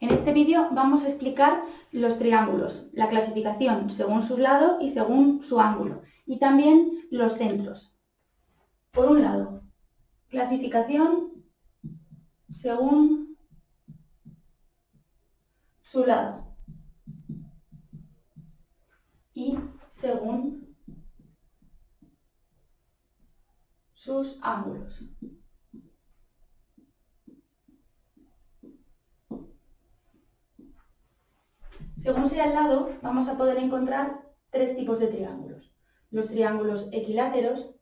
En este vídeo vamos a explicar los triángulos, la clasificación según su lado y según su ángulo, y también los centros. Por un lado, clasificación según su lado y según sus ángulos. Según sea el lado, vamos a poder encontrar tres tipos de triángulos. Los triángulos equiláteros,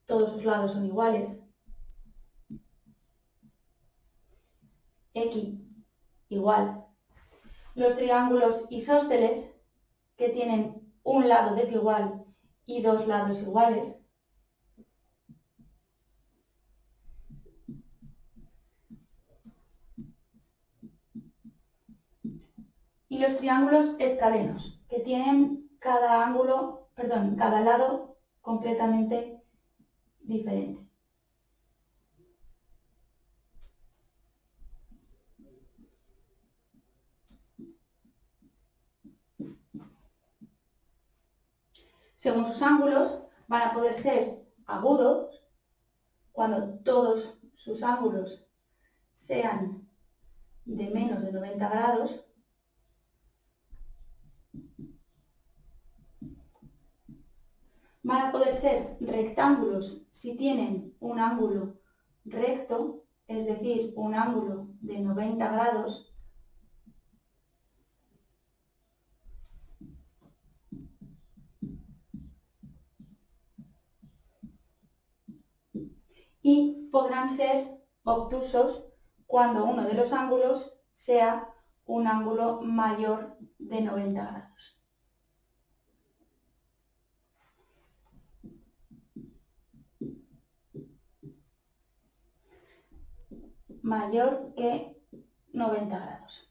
todos sus lados son iguales. X igual. Los triángulos isósceles, que tienen un lado desigual y dos lados iguales. Y los triángulos escalenos, que tienen cada lado completamente diferente. Según sus ángulos, van a poder ser agudos, cuando todos sus ángulos sean de menos de 90 grados, van a poder ser rectángulos si tienen un ángulo recto, es decir, un ángulo de 90 grados, y podrán ser obtusos cuando uno de los ángulos sea un ángulo mayor de 90 grados. Mayor que 90 grados.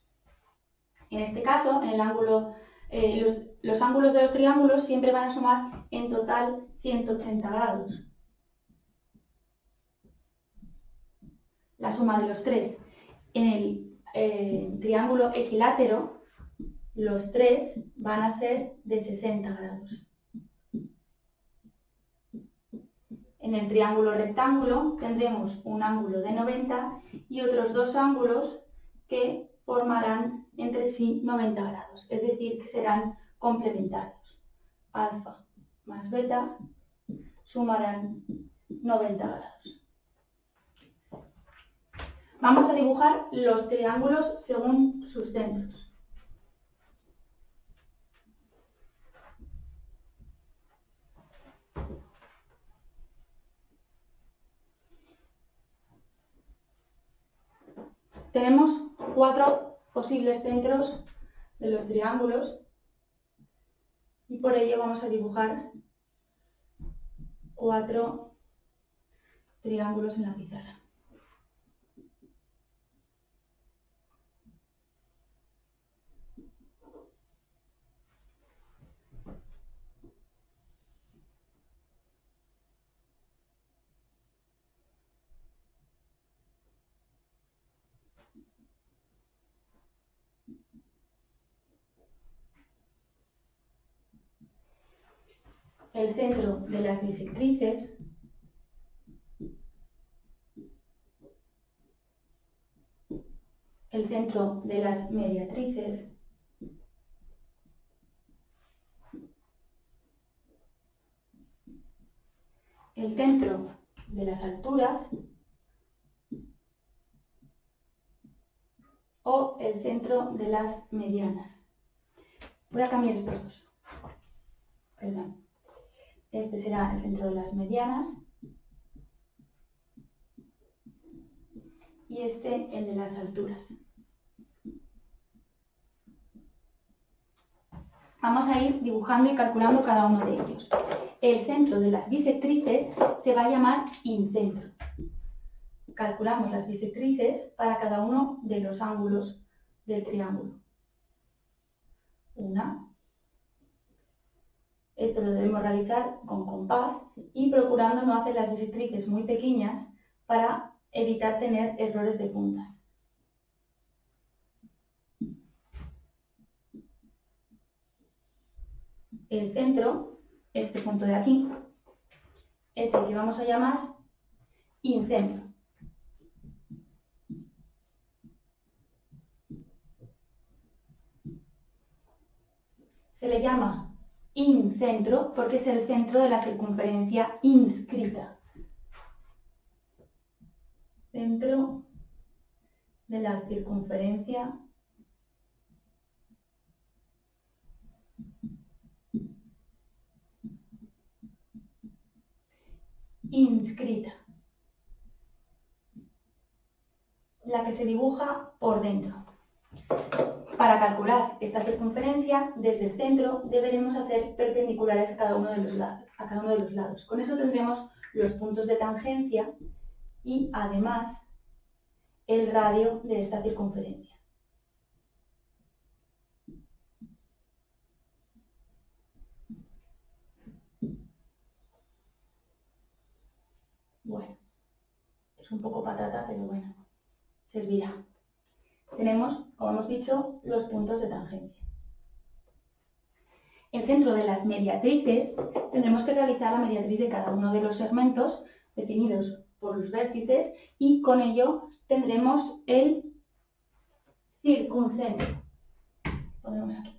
En este caso, en el ángulo, los ángulos de los triángulos siempre van a sumar en total 180 grados. La suma de los tres. En el triángulo equilátero, los tres van a ser de 60 grados. En el triángulo rectángulo tendremos un ángulo de 90 y otros dos ángulos que formarán entre sí 90 grados, es decir, que serán complementarios. Alfa más beta sumarán 90 grados. Vamos a dibujar los triángulos según sus centros. Tenemos cuatro posibles centros de los triángulos y por ello vamos a dibujar cuatro triángulos en la pizarra. El centro de las bisectrices, el centro de las mediatrices, el centro de las alturas o el centro de las medianas. Voy a cambiar estos dos. Perdón. Este será el centro de las medianas y este el de las alturas. Vamos a ir dibujando y calculando cada uno de ellos. El centro de las bisectrices se va a llamar incentro. Calculamos las bisectrices para cada uno de los ángulos del triángulo. Una. Esto lo debemos realizar con compás y procurando no hacer las bisectrices muy pequeñas para evitar tener errores de puntas. el centro, este punto de aquí, es el que vamos a llamar incentro. Se le llama incentro porque es el centro de la circunferencia inscrita. Centro de la circunferencia inscrita, la que se dibuja por dentro. Para calcular esta circunferencia, desde el centro deberemos hacer perpendiculares a cada uno de los lados. Con eso tendremos los puntos de tangencia y además el radio de esta circunferencia. Bueno, es un poco patata, pero bueno, servirá. Tenemos, como hemos dicho, los puntos de tangencia. El centro de las mediatrices tendremos que realizar la mediatriz de cada uno de los segmentos definidos por los vértices y con ello tendremos el circuncentro. Ponemos aquí.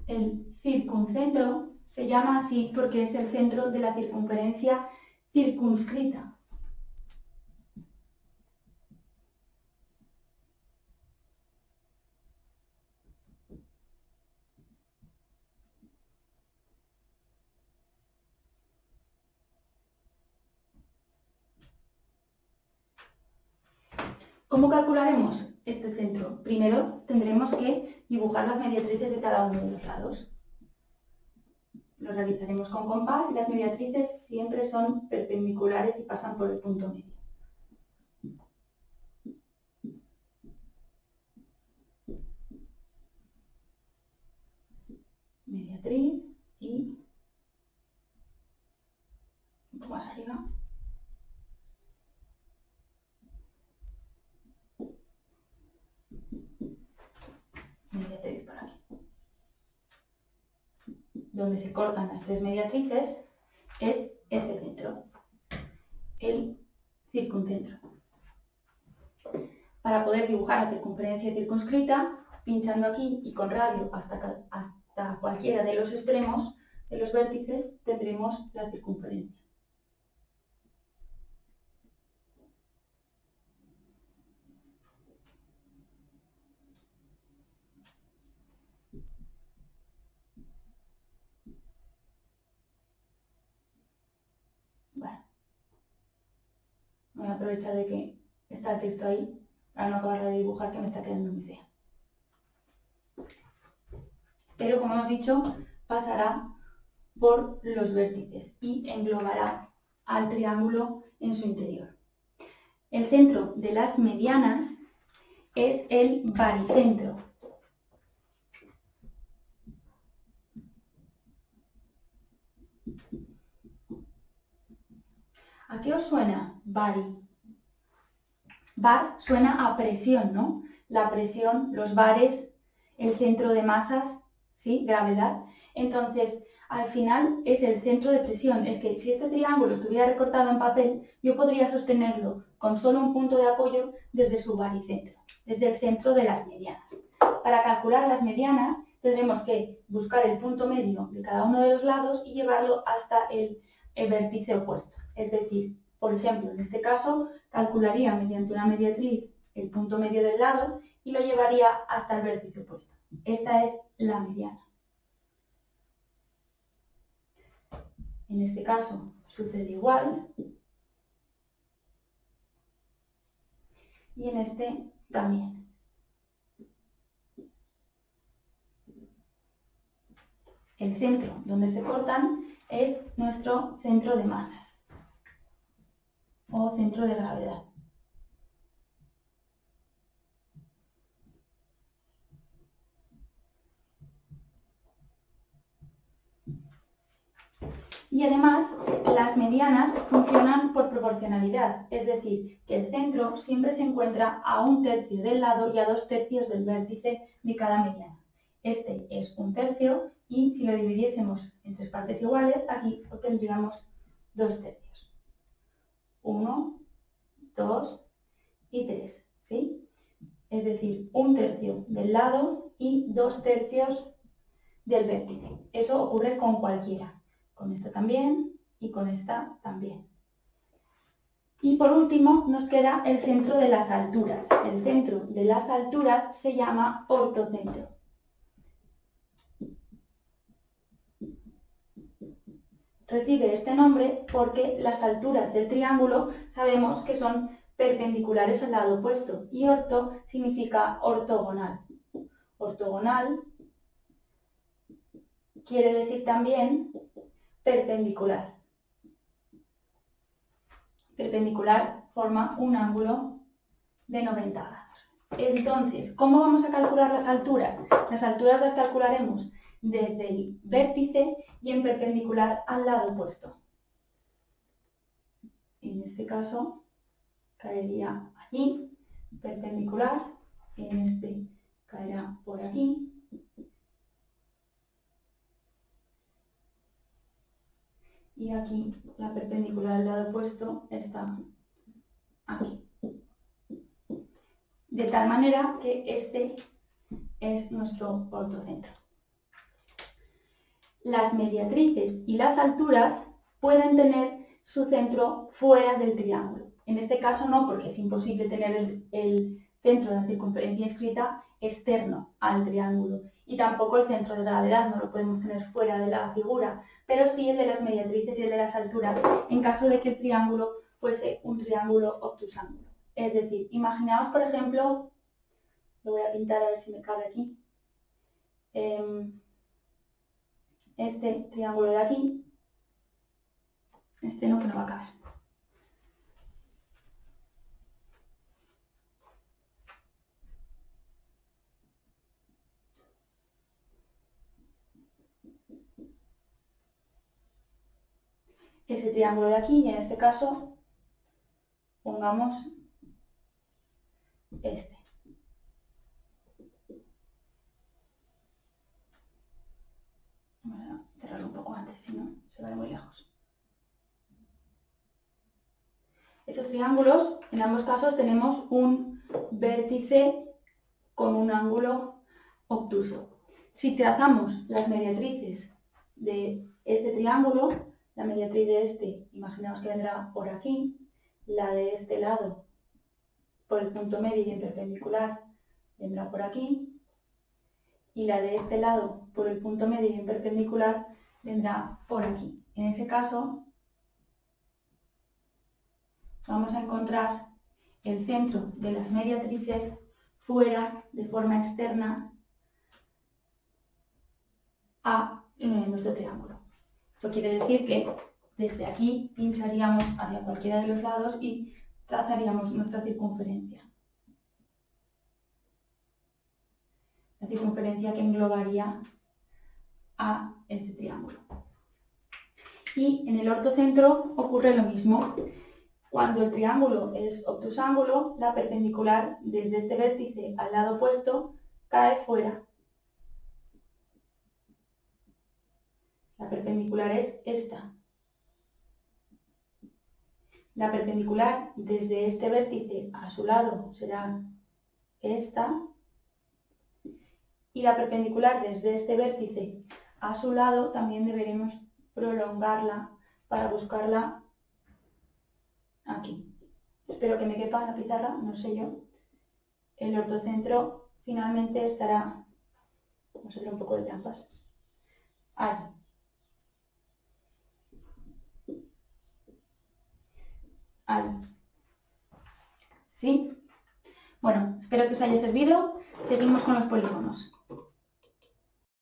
El circuncentro se llama así porque es el centro de la circunferencia circunscrita. ¿Cómo calcularemos este centro? Primero tendremos que dibujar las mediatrices de cada uno de los lados. Lo realizaremos con compás y las mediatrices siempre son perpendiculares y pasan por el punto medio. Mediatriz y un poco más arriba. Mediatriz por aquí. Donde se cortan las tres mediatrices es este centro, el circuncentro. Para poder dibujar la circunferencia circunscrita, pinchando aquí y con radio hasta cualquiera de los extremos de los vértices, tendremos la circunferencia. Bueno, voy a aprovechar de que está el texto ahí para no acabar de dibujar, que me está quedando muy fea. Pero como hemos dicho, pasará por los vértices y englobará al triángulo en su interior. El centro de las medianas es el baricentro. ¿A qué os suena bari? Bar suena a presión, ¿no? La presión, los bares, el centro de masas, ¿sí? Gravedad. Entonces, al final es el centro de presión. Es que si este triángulo estuviera recortado en papel, yo podría sostenerlo con solo un punto de apoyo desde su baricentro, desde el centro de las medianas. Para calcular las medianas tendremos que buscar el punto medio de cada uno de los lados y llevarlo hasta el vértice opuesto. Es decir, por ejemplo, en este caso, calcularía mediante una mediatriz el punto medio del lado y lo llevaría hasta el vértice opuesto. Esta es la mediana. En este caso sucede igual. Y en este también. El centro donde se cortan es nuestro centro de masas o centro de gravedad. Y además las medianas funcionan por proporcionalidad, es decir, que el centro siempre se encuentra a 1/3 del lado y a 2/3 del vértice de cada mediana. Este es 1/3 y si lo dividiésemos en 3 partes iguales, aquí obtendríamos 2/3. 1, 2 y 3, ¿sí? Es decir, 1/3 del lado y 2/3 del vértice. Eso ocurre con cualquiera, con esta también y con esta también. Y por último nos queda el centro de las alturas. El centro de las alturas se llama ortocentro. Recibe este nombre porque las alturas del triángulo sabemos que son perpendiculares al lado opuesto y orto significa ortogonal. Ortogonal quiere decir también perpendicular. Perpendicular forma un ángulo de 90 grados. Entonces, ¿cómo vamos a calcular las alturas? Las alturas las calcularemos desde el vértice y en perpendicular al lado opuesto. En este caso, caería allí, perpendicular, en este caerá por aquí. Y aquí la perpendicular al lado opuesto está aquí. De tal manera que este es nuestro ortocentro. Las mediatrices y las alturas pueden tener su centro fuera del triángulo. En este caso no, porque es imposible tener el centro de la circunferencia inscrita externo al triángulo. Y tampoco el centro de gravedad no lo podemos tener fuera de la figura, pero sí el de las mediatrices y el de las alturas en caso de que el triángulo fuese un triángulo obtusángulo. Es decir, imaginaos, por ejemplo, lo voy a pintar a ver si me cabe aquí, este triángulo de aquí, este no, que no va a caber. Este triángulo de aquí y en este caso pongamos este. Voy a cerrarlo un poco antes, si no se va muy lejos. Estos triángulos, en ambos casos tenemos un vértice con un ángulo obtuso. Si trazamos las mediatrices de este triángulo, la mediatriz de este, imaginaos que vendrá por aquí, la de este lado por el punto medio y en perpendicular vendrá por aquí, y la de este lado por el punto medio y en perpendicular vendrá por aquí. En ese caso vamos a encontrar el centro de las mediatrices fuera de forma externa a nuestro triángulo. Eso quiere decir que desde aquí pincharíamos hacia cualquiera de los lados y trazaríamos nuestra circunferencia. La circunferencia que englobaría a este triángulo. Y en el ortocentro ocurre lo mismo. Cuando el triángulo es obtusángulo, la perpendicular desde este vértice al lado opuesto cae fuera. La perpendicular es esta. La perpendicular desde este vértice a su lado será esta. Y la perpendicular desde este vértice a su lado también deberemos prolongarla para buscarla aquí. Espero que me quepa la pizarra, no sé yo. El ortocentro finalmente estará, vamos a hacer un poco de trampas, ahí. Ahí. ¿Sí? Bueno, espero que os haya servido. Seguimos con los polígonos.